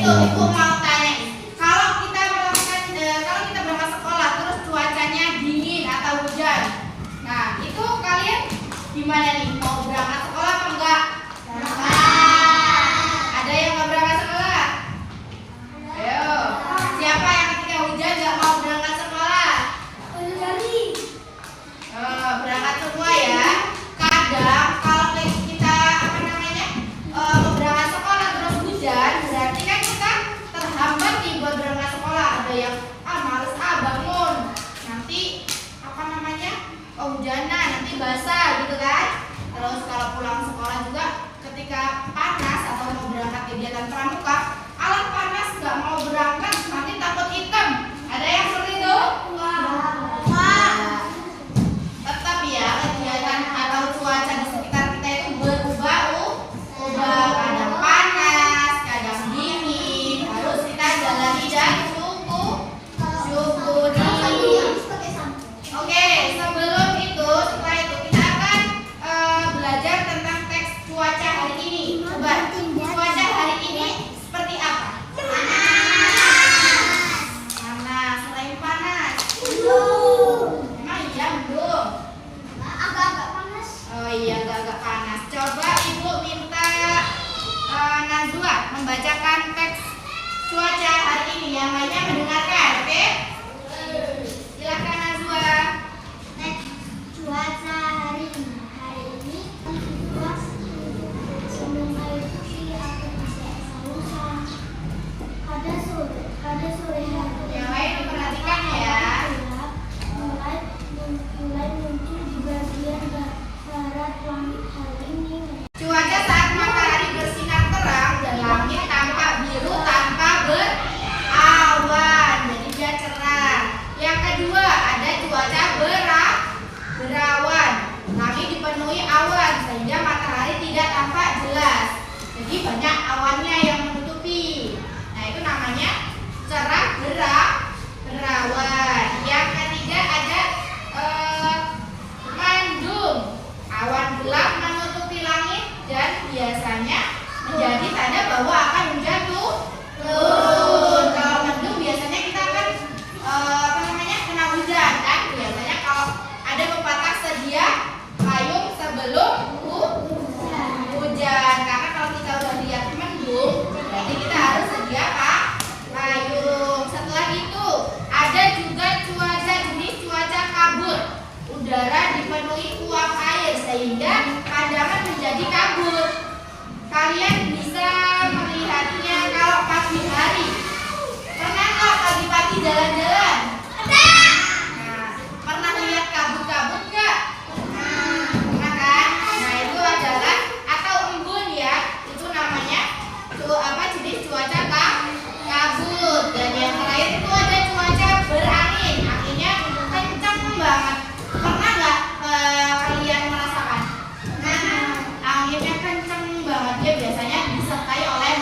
Ibu mau tanya, kalau kita berangkat sekolah terus cuacanya dingin atau hujan, nah itu kalian gimana nih? Mau berangkat sekolah apa enggak? Ada yang nggak berangkat sekolah? Ayo, siapa yang ketika hujan nggak mau berangkat sekolah? Berangkat semua ya. Kadang kalau kita mau berangkat sekolah terus hujan, berarti kan kita terhambat nih buat berangkat sekolah. Ada yang males bangun, nanti kehujanan, nanti basah gitu kan. Terus kalau pulang sekolah juga ketika panas atau mau berangkat kegiatan pramuka, alat panas nggak mau berangkat, nanti takut hitam. Ada yang seperti itu? Tetap ya, kegiatan atau cuaca di sekitar kita itu berubah, kadang panas, kadang dingin, harus kita jalani dan syukuri. Oke, sebelum itu, setelah itu kita akan belajar tentang teks cuaca hari ini. Coba, cuaca hari ini seperti apa? Panas, selain panas. Emang iya belum? Agak-agak panas. Oh iya, agak panas. Coba Ibu minta Najwa membacakan teks cuaca hari ini. Yang lainnya mendengarkan, oke? Silakan Najwa. Teks cuaca hari ini. Hari ini semoga itu akan lusa. Pada sore hari. Yang lain diperhatikan ya. Mulai muncul di bagian barat langit hari ini. Cuaca saat matahari bersinar terang dan langit tampak biru tanpa berawan. habis cuaca kabut. Dan yang terakhir itu ada cuaca berangin. Anginnya kencang banget. Pernah nggak kalian merasakan? Nah, anginnya kencang banget. Dia biasanya disertai oleh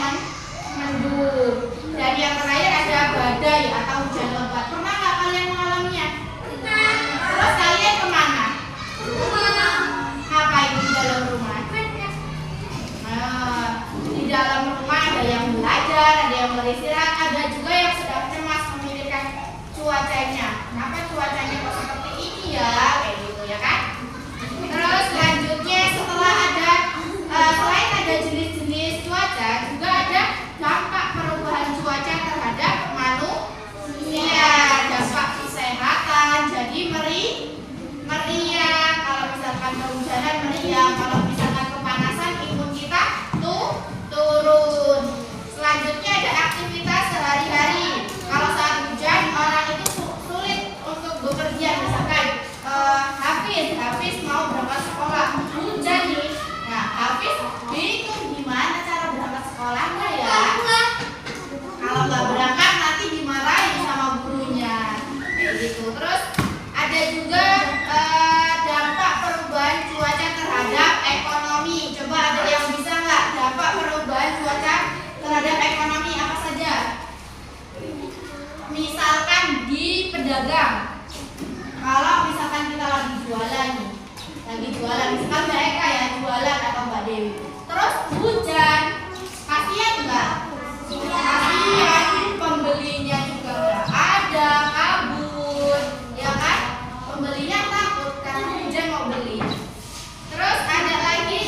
mendung. Dan yang terakhir ada badai atau hujan lebat. Pernah nggak kalian mengalaminya? Terus kalian kemana? Ngapain di dalam rumah? Di dalam rumah ada yang belajar, ada yang beristirahat, ada juga yang sedang cemas memikirkan cuacanya. Kenapa cuacanya kok seperti ini ya? Kayak gitu ya kan? Terus selanjutnya setelah ada selain ada jenis-jenis cuaca, juga ada dampak perubahan cuaca terhadap manusia. Dampak kesehatan, jadi meriang. Kalau misalkan kehujanan meriang, kalau misalkan kepanasan imun kita turun. Selanjutnya ada aktivitas sehari-hari. Kalau saat hujan orang itu sulit untuk bepergian. Misalkan Hafiz mau berangkat sekolah, hujan nih. Nah, Hafiz bingung gimana cara berangkat sekolahnya ya. Kalau nggak berangkat nanti dimarahin sama gurunya. Kayak gitu. Terus ada juga dampak perubahan cuaca terhadap ekonomi. Coba ada yang bisa nggak dampak perubahan cuaca terhadap ekonomi apa saja? Misalkan di pedagang. Kalau misalkan kita lagi jualan misalkan mereka ya jualan atau Mbak Dewi. Terus hujan, kasihan nggak? Kasihan, pembelinya juga nggak ada, kabur, ya kan? Pembelinya takut karena hujan mau beli. Terus ada lagi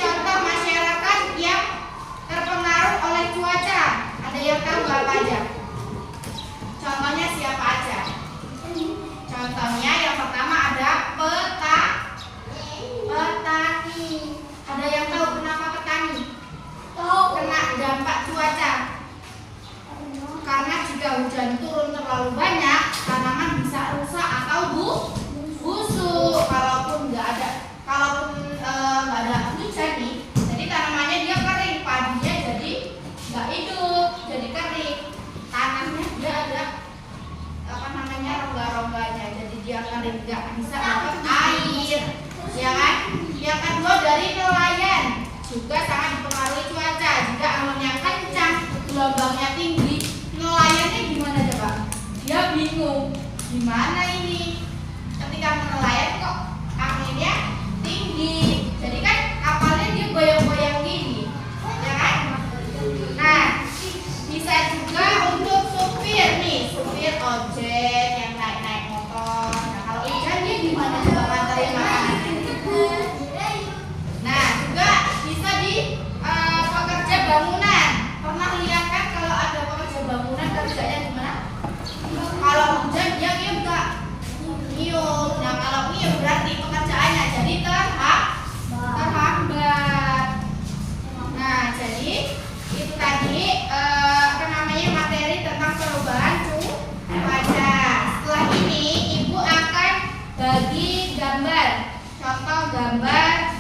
contoh masyarakat yang terpengaruh oleh cuaca. Ada yang tahu nggak apa aja? Contohnya siapa aja? Contohnya yang pertama ada petani. Ada yang tahu kenapa petani kena dampak cuaca? Karena jika hujan turun terlalu banyak, tanaman bisa rusak atau busuk. Kalaupun nggak ada hujan nih, jadi tanamannya dia kering, padinya jadi nggak hidup, jadi kering. Tanahnya dia ada rongga-rongganya, jadi dia kering, nggak bisa dapat air, ya kan? Yang kedua dari nelayan juga sangat dipengaruhi cuaca. Jika anginnya kencang, gelombangnya tinggi, nelayannya gimana coba? Dia bingung, gimana ini? Ketika nelayan kok anginnya tinggi, jadi kan kapalnya dia goyang-goyang gini, ya kan? Nah, bisa juga untuk supir ojek yang naik motor. Nah, kalau hujan dia gimana coba nganterin makanan? Nah, juga bisa di pekerja bangunan. Pernah lihat kan kalau ada pekerja bangunan kerjanya gimana? Kalau hujan dia nggak nyium. Nah, kalau nyium berarti pekerjaannya jadi terhambat. Nah, jadi itu tadi materi tentang perubahan cuaca. Setelah ini Ibu akan bagi gambar, contoh gambar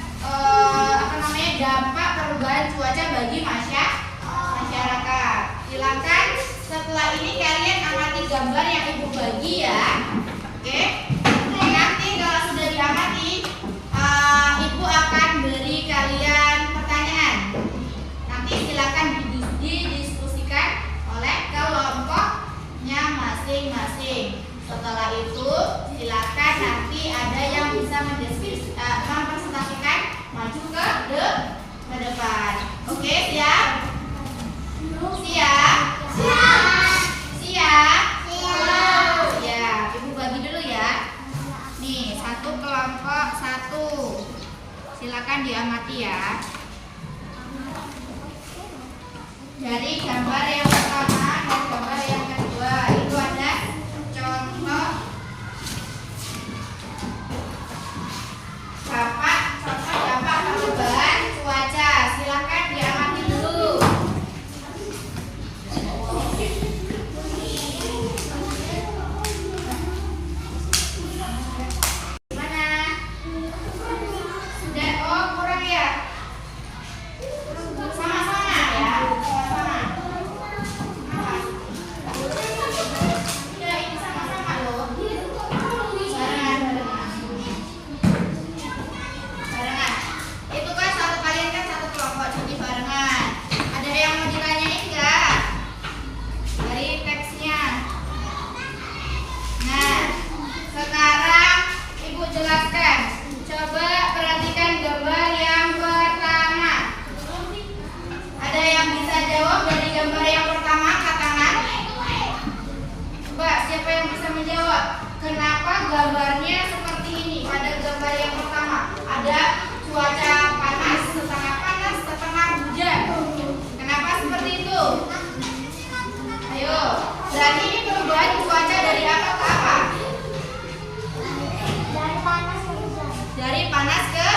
dampak perubahan cuaca bagi masyarakat. Silakan setelah ini kalian amati gambar yang Ibu bagi ya. Oke. Nanti kalau sudah diamati, Ibu akan beri kalian pertanyaan. Nanti silakan didiskusikan oleh kelompoknya masing-masing. Setelah itu silakan nanti ada yang bisa mempresentasikan maju ke depan. Oke, siap? Siap? Siap? Ya, Ibu bagi dulu ya. Nih, satu kelompok satu. Silakan diamati ya. Dari gambar yang pertama dan gambar yang kedua itu ada contoh dampak perubahan cuaca. Silakan diamati dulu. Gimana? Sudah kurang ya? Sama-sama. yang bisa menjawab? Kenapa gambarnya seperti ini? Pada gambar yang pertama ada cuaca panas, setengah hujan. Kenapa seperti itu? Ayo, berarti ini perubahan cuaca dari apa ke apa? Dari panas ke hujan. Dari panas ke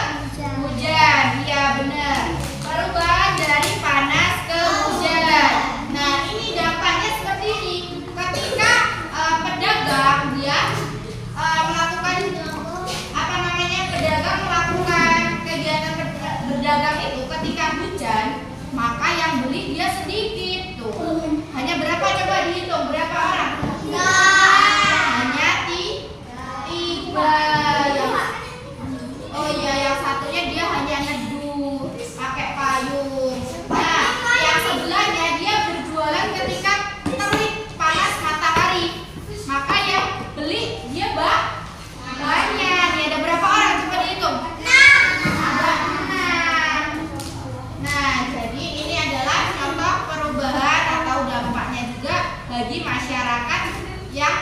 hujan. Iya benar. Perubahan dari panas ke hujan. Nah, ini dampaknya seperti ini. Ketika pedagang dia melakukan pedagang melakukan kegiatan berdagang itu ketika hujan, maka yang beli dia sedikit tuh. Hanya berapa, coba dihitung berapa orang? Hanya tiga. Oh iya, yang satunya dia hanya neduh pakai payung. Nah, yang sebelahnya dia berjualan ketika terik panas matahari, maka yang beli dia banyak. Nih, ada berapa orang? Coba dihitung. Ada 6. Nah, jadi ini adalah contoh perubahan atau dampaknya juga bagi masyarakat yang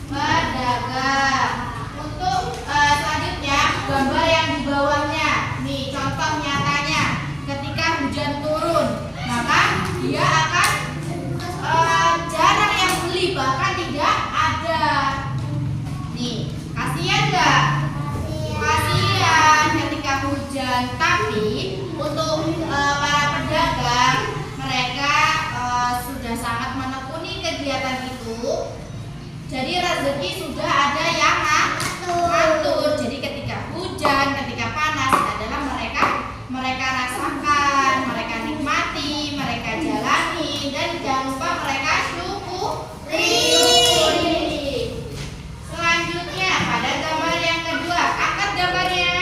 pedagang. Untuk selanjutnya gambar yang di bawahnya. Nih, contoh nyatanya ketika hujan turun, maka dia akan jarang yang beli, bahkan tidak ada. Nih, kasihan nggak? Kasihan ketika hujan. Tapi untuk para pedagang, mereka sudah sangat menekuni kegiatan itu. Jadi rezeki sudah ada yang ngatur. Jadi ketika hujan, ketika panas adalah mereka rasakan, mereka nikmati, mereka jalani, dan jangan lupa mereka syukuri. Selanjutnya pada gambar yang kedua, angkat gambarnya.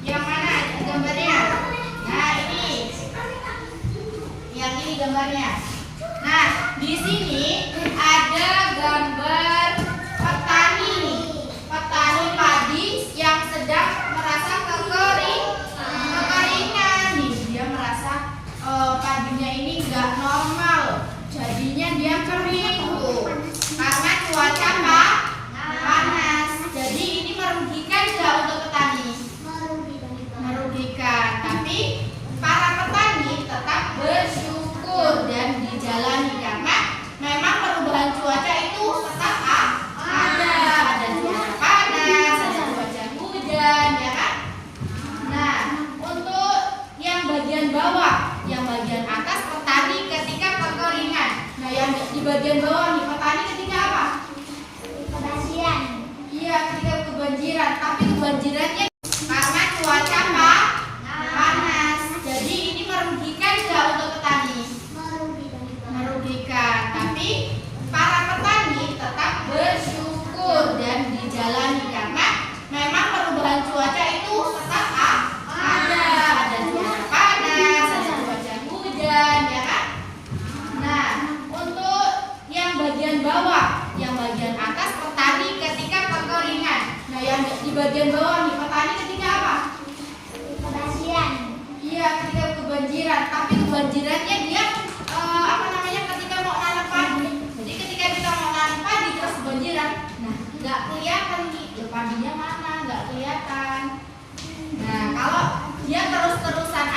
Yang mana gambarnya? Nah, ini. Yang ini gambarnya. Nah, di sini ada gambar petani. Petani padi yang sedang merasa kekeringan. Nih, dia merasa padinya ini nggak normal. Jadinya dia kering tuh. Karena cuaca panas. Jadi ini merugikan nggak untuk petani? Merugikan. Tapi para petani tetap bersyukur dan dijalani karena memang perubahan cuaca itu tetap ada cuaca panas, ada cuaca hujan, ya kan? Nah, untuk yang bagian bawah, yang bagian atas petani ketika kekeringan. Nah, yang di bagian bawah nih petani ketika apa? Kebanjiran. Iya, ketika kebanjiran. Tapi kebanjirannya karena cuaca panas. Jadi ini merugikan nggak untuk petani? Merugikan. Tapi para petani tetap bersyukur dan dijalani karena memang perubahan cuaca itu tetap ada cuaca panas, ada cuaca hujan, ya kan? Nah, untuk yang bagian bawah, yang bagian atas petani ketika kekeringan. Nah, yang di bagian bawah nih petani ketika apa? Kebanjiran. Iya, ketika kebanjiran. Tapi kebanjirannya dia ketika mau nanam padi. Jadi ketika kita mau nanam padi terus kebanjiran, nah nggak kelihatan padinya mana, nggak kelihatan. Nah, kalau dia terus-terusan